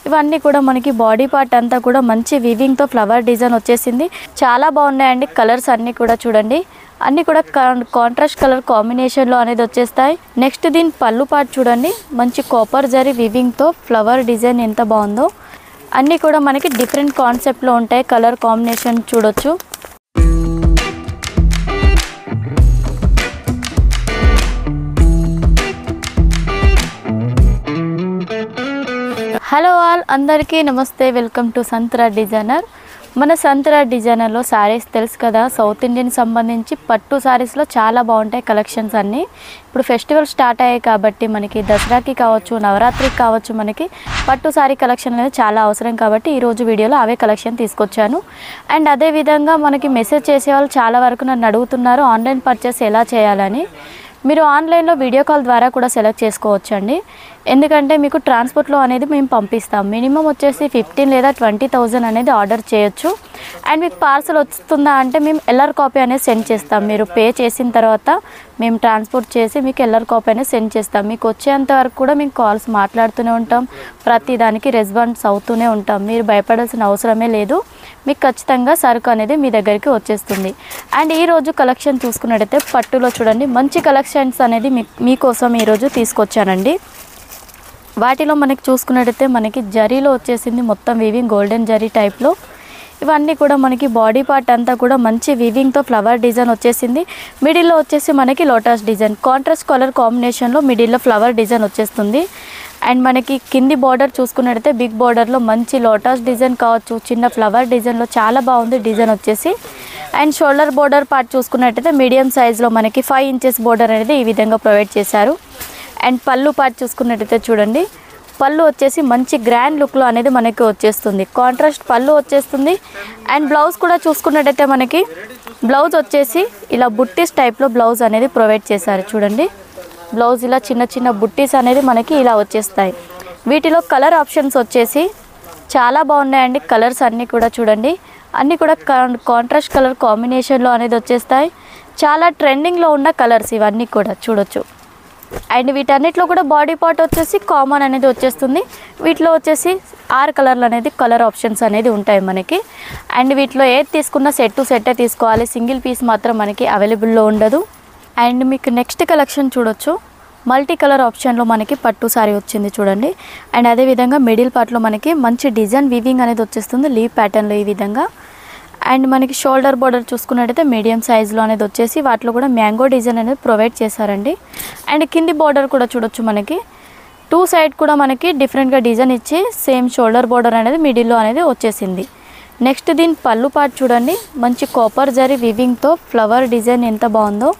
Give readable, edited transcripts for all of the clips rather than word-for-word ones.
ఇవన్నీ కూడా మనకి బాడీ పార్ట్ అంతా కూడా మంచి వీవింగ్ తో ఫ్లవర్ డిజైన్ వచ్చేసింది. చాలా బాగున్నాయండి. కలర్స్ అన్నీ కూడా చూడండి, అన్నీ కూడా కాంట్రాస్ట్ కలర్ కాంబినేషన్ లో అనేది వచ్చేస్తాయి. నెక్స్ట్ దీని పళ్ళు పార్ట్ చూడండి, మంచి కాపర్ జరీ వీవింగ్ తో ఫ్లవర్ డిజైన్ ఎంత బాగుందో. అన్నీ కూడా మనకి డిఫరెంట్ కాన్సెప్ట్ లో ఉంటాయి. కలర్ కాంబినేషన్ చూడొచ్చు. హలో ఆల్, అందరికీ నమస్తే. Welcome to Santra designer. మన సంత్రా డిజైనర్లో శారీస్ తెలుసు కదా, సౌత్ ఇండియన్ సంబంధించి పట్టు శారీస్లో చాలా బాగుంటాయి కలెక్షన్స్ అన్నీ. ఇప్పుడు ఫెస్టివల్ స్టార్ట్ అయ్యాయి కాబట్టి మనకి దసరాకి కావచ్చు, నవరాత్రికి కావచ్చు, మనకి పట్టు శారీ కలెక్షన్ అనేది చాలా అవసరం కాబట్టి ఈరోజు వీడియోలో అవే కలెక్షన్ తీసుకొచ్చాను. అండ్ అదేవిధంగా మనకి మెసేజ్ చేసే వాళ్ళు చాలా వరకు నన్ను అడుగుతున్నారు ఆన్లైన్ పర్చేస్ ఎలా చేయాలని. మీరు ఆన్లైన్లో వీడియో కాల్ ద్వారా కూడా సెలెక్ట్ చేసుకోవచ్చండి. ఎందుకంటే మీకు ట్రాన్స్పోర్ట్లో అనేది మేము పంపిస్తాం. మినిమం వచ్చేసి 15 లేదా 20,000 అనేది ఆర్డర్ చేయొచ్చు. అండ్ మీకు పార్సల్ వస్తుందా అంటే మేము ఎల్ఆర్ కాపీ అనేది సెండ్ చేస్తాం. మీరు పే చేసిన తర్వాత మేము ట్రాన్స్పోర్ట్ చేసి మీకు ఎల్ఆర్ కాపీ అనేది సెండ్ చేస్తాం. మీకు వచ్చేంత వరకు కూడా మేము కాల్స్ మాట్లాడుతూనే ఉంటాం, ప్రతి దానికి రెస్పాన్స్ అవుతూనే ఉంటాం. మీరు భయపడాల్సిన అవసరమే లేదు. మీకు ఖచ్చితంగా సరుకు అనేది మీ దగ్గరికి వచ్చేస్తుంది. అండ్ ఈరోజు కలెక్షన్ చూసుకున్నట్టయితే పట్టులో చూడండి, మంచి కలెక్షన్స్ అనేది మీకోసం ఈరోజు తీసుకొచ్చానండి. వాటిలో మనకి చూసుకున్నట్టయితే మనకి జరీలో వచ్చేసింది మొత్తం వీవింగ్ గోల్డెన్ జరీ టైప్లో. ఇవన్నీ కూడా మనకి బాడీ పార్ట్ అంతా కూడా మంచి వీవింగ్తో ఫ్లవర్ డిజైన్ వచ్చేసింది. మిడిల్లో వచ్చేసి మనకి లోటస్ డిజైన్ కాంట్రాస్ట్ కలర్ కాంబినేషన్లో మిడిల్లో ఫ్లవర్ డిజైన్ వచ్చేస్తుంది. అండ్ మనకి కింది బార్డర్ చూసుకున్నట్టయితే బిగ్ బార్డర్లో మంచి లోటస్ డిజైన్ కావచ్చు, చిన్న ఫ్లవర్ డిజైన్లో చాలా బాగుంది డిజైన్ వచ్చేసి. అండ్ షోల్డర్ బార్డర్ పార్ట్ చూసుకున్నట్టయితే మీడియం సైజ్లో మనకి 5 ఇంచెస్ బార్డర్ అనేది ఈ విధంగా ప్రొవైడ్ చేశారు. అండ్ పళ్ళు పార్ట్ చూసుకున్నట్టయితే చూడండి, పళ్ళు వచ్చేసి మంచి గ్రాండ్ లుక్లో అనేది మనకి వచ్చేస్తుంది. కాంట్రాస్ట్ పళ్ళు వచ్చేస్తుంది. అండ్ బ్లౌజ్ కూడా చూసుకున్నట్టయితే మనకి బ్లౌజ్ వచ్చేసి ఇలా బుట్టీస్ టైప్లో బ్లౌజ్ అనేది ప్రొవైడ్ చేశారు. చూడండి, బ్లౌజ్ ఇలా చిన్న చిన్న బుట్టీస్ అనేది మనకి ఇలా వచ్చేస్తాయి. వీటిలో కలర్ ఆప్షన్స్ వచ్చేసి చాలా బాగున్నాయండి. కలర్స్ అన్నీ కూడా చూడండి, అన్నీ కూడా కాంట్రాస్ట్ కలర్ కాంబినేషన్లో అనేది వచ్చేస్తాయి. చాలా ట్రెండింగ్లో ఉన్న కలర్స్ ఇవన్నీ కూడా చూడొచ్చు. అండ్ వీటన్నిటిలో కూడా బాడీ పార్ట్ వచ్చేసి కామన్ అనేది వచ్చేస్తుంది. వీటిలో వచ్చేసి 6 కలర్లు అనేది కలర్ ఆప్షన్స్ అనేది ఉంటాయి మనకి. అండ్ వీటిలో ఏది తీసుకున్నా సెట్ టు సెట్టే తీసుకోవాలి, సింగిల్ పీస్ మాత్రం మనకి అవైలబుల్లో ఉండదు. అండ్ మీకు నెక్స్ట్ కలెక్షన్ చూడొచ్చు, మల్టీ కలర్ ఆప్షన్లో మనకి పట్టు సారీ వచ్చింది చూడండి. అండ్ అదేవిధంగా మిడిల్ పార్ట్లో మనకి మంచి డిజైన్ వీవింగ్ అనేది వచ్చేస్తుంది లీవ్ ప్యాటర్న్లో ఈ విధంగా. అండ్ మనకి షోల్డర్ బార్డర్ చూసుకున్నట్టయితే మీడియం సైజులో అనేది వచ్చేసి వాటిలో కూడా మ్యాంగో డిజైన్ అనేది ప్రొవైడ్ చేశారండి. అండ్ కింది బార్డర్ కూడా చూడొచ్చు, మనకి 2 సైడ్ కూడా మనకి డిఫరెంట్గా డిజైన్ ఇచ్చి సేమ్ షోల్డర్ బార్డర్ అనేది మిడిల్లో అనేది వచ్చేసింది. నెక్స్ట్ దీని పళ్ళు పార్ట్ చూడండి, మంచి కాపర్ జరీ వీవింగ్తో ఫ్లవర్ డిజైన్ ఎంత బాగుందో.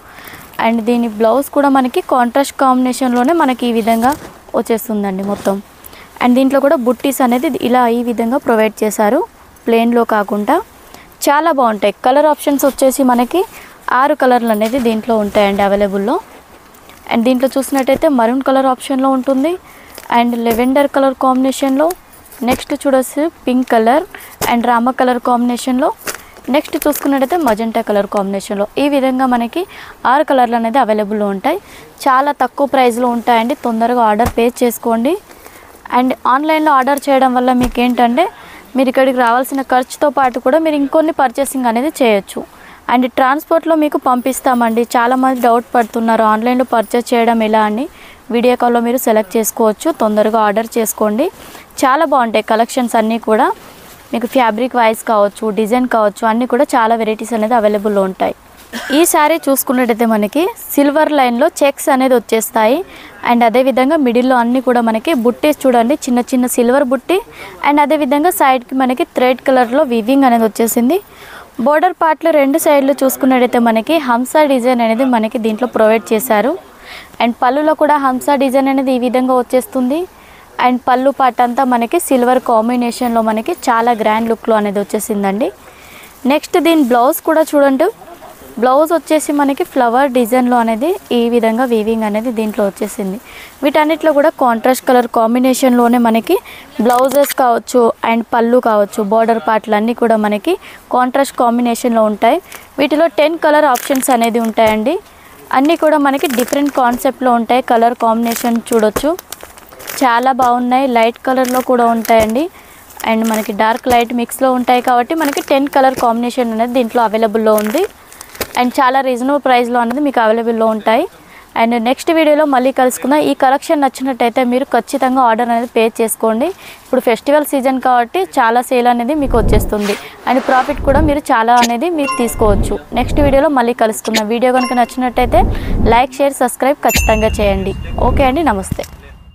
అండ్ దీని బ్లౌజ్ కూడా మనకి కాంట్రాస్ట్ కాంబినేషన్లోనే మనకి ఈ విధంగా వచ్చేస్తుందండి మొత్తం. అండ్ దీంట్లో కూడా బుట్టీస్ అనేది ఇలా ఈ విధంగా ప్రొవైడ్ చేశారు, ప్లెయిన్లో కాకుండా. చాలా బాగుంటాయి. కలర్ ఆప్షన్స్ వచ్చేసి మనకి 6 కలర్లు అనేది దీంట్లో ఉంటాయండి అవైలబుల్లో. అండ్ దీంట్లో చూసినట్టయితే మరూన్ కలర్ ఆప్షన్లో ఉంటుంది. అండ్ లెవెండర్ కలర్ కాంబినేషన్లో, నెక్స్ట్ చూడొచ్చు pink colour and Rama colour కాంబినేషన్లో, నెక్స్ట్ చూసుకున్నట్టయితే మజెంటా కలర్ కాంబినేషన్లో. ఈ విధంగా మనకి 6 కలర్లు అనేది అవైలబుల్లో ఉంటాయి. చాలా తక్కువ ప్రైస్లో ఉంటాయండి. తొందరగా ఆర్డర్ పే చేసుకోండి. అండ్ ఆన్లైన్లో ఆర్డర్ చేయడం వల్ల మీకు ఏంటంటే మీరు ఇక్కడికి రావాల్సిన ఖర్చుతో పాటు కూడా మీరు ఇంకొన్ని పర్చేసింగ్ అనేది చేయొచ్చు. అండ్ ట్రాన్స్పోర్ట్లో మీకు పంపిస్తామండి. చాలామంది డౌట్ పడుతున్నారు ఆన్లైన్లో పర్చేస్ చేయడం ఎలా అని. వీడియో కాల్లో మీరు సెలెక్ట్ చేసుకోవచ్చు. తొందరగా ఆర్డర్ చేసుకోండి. చాలా బాగుంటాయి కలెక్షన్స్ అన్నీ కూడా. మీకు ఫ్యాబ్రిక్ వైజ్ కావచ్చు, డిజైన్ కావచ్చు, అన్నీ కూడా చాలా వెరైటీస్ అనేది అవైలబుల్లో ఉంటాయి. ఈ శారీ చూసుకున్నట్టయితే మనకి సిల్వర్ లైన్లో చెక్స్ అనేది వచ్చేస్తాయి. అండ్ అదేవిధంగా మిడిల్లో అన్నీ కూడా మనకి బుట్టీస్ చూడండి, చిన్న చిన్న సిల్వర్ బుట్టి. అండ్ అదేవిధంగా సైడ్కి మనకి థ్రెడ్ కలర్లో వీవింగ్ అనేది వచ్చేసింది. బోర్డర్ పార్ట్లో 2 సైడ్లు చూసుకున్నట్టయితే మనకి హంసా డిజైన్ అనేది మనకి దీంట్లో ప్రొవైడ్ చేశారు. అండ్ పళ్ళులో కూడా హంసా డిజైన్ అనేది ఈ విధంగా వచ్చేస్తుంది. అండ్ పళ్ళు పార్ట్ అంతా మనకి సిల్వర్ కాంబినేషన్లో మనకి చాలా గ్రాండ్ లుక్లో అనేది వచ్చేసిందండి. నెక్స్ట్ దీని బ్లౌజ్ కూడా చూడండి, బ్లౌజ్ వచ్చేసి మనకి ఫ్లవర్ డిజైన్లో అనేది ఈ విధంగా వీవింగ్ అనేది దీంట్లో వచ్చేసింది. వీటన్నిటిలో కూడా కాంట్రాస్ట్ కలర్ కాంబినేషన్లోనే మనకి బ్లౌజెస్ కావచ్చు అండ్ పళ్ళు కావచ్చు, బార్డర్ పార్ట్లు అన్నీ కూడా మనకి కాంట్రాస్ట్ కాంబినేషన్లో ఉంటాయి. వీటిలో 10 కలర్ ఆప్షన్స్ అనేది ఉంటాయండి. అన్నీ కూడా మనకి డిఫరెంట్ కాన్సెప్ట్లో ఉంటాయి. కలర్ కాంబినేషన్ చూడొచ్చు. చాలా బాగున్నాయి. లైట్ కలర్లో కూడా ఉంటాయండి అండ్ మనకి డార్క్ లైట్ మిక్స్లో ఉంటాయి కాబట్టి మనకి 10 కలర్ కాంబినేషన్ అనేది దీంట్లో అవైలబుల్లో ఉంది అండ్ చాలా రీజనబుల్ ప్రైస్లో అనేది మీకు అవైలబుల్లో ఉంటాయి. అండ్ నెక్స్ట్ వీడియోలో మళ్ళీ కలుసుకుందాం. ఈ కలెక్షన్ నచ్చినట్టయితే మీరు ఖచ్చితంగా ఆర్డర్ అనేది పే చేసుకోండి. ఇప్పుడు ఫెస్టివల్ సీజన్ కాబట్టి చాలా సేల్ అనేది మీకు వచ్చేస్తుంది అండ్ ప్రాఫిట్ కూడా మీరు చాలా అనేది మీరు తీసుకోవచ్చు. నెక్స్ట్ వీడియోలో మళ్ళీ కలుసుకుందాం. వీడియో కనుక నచ్చినట్టయితే లైక్, షేర్, సబ్స్క్రైబ్ ఖచ్చితంగా చేయండి. ఓకే అండి, నమస్తే.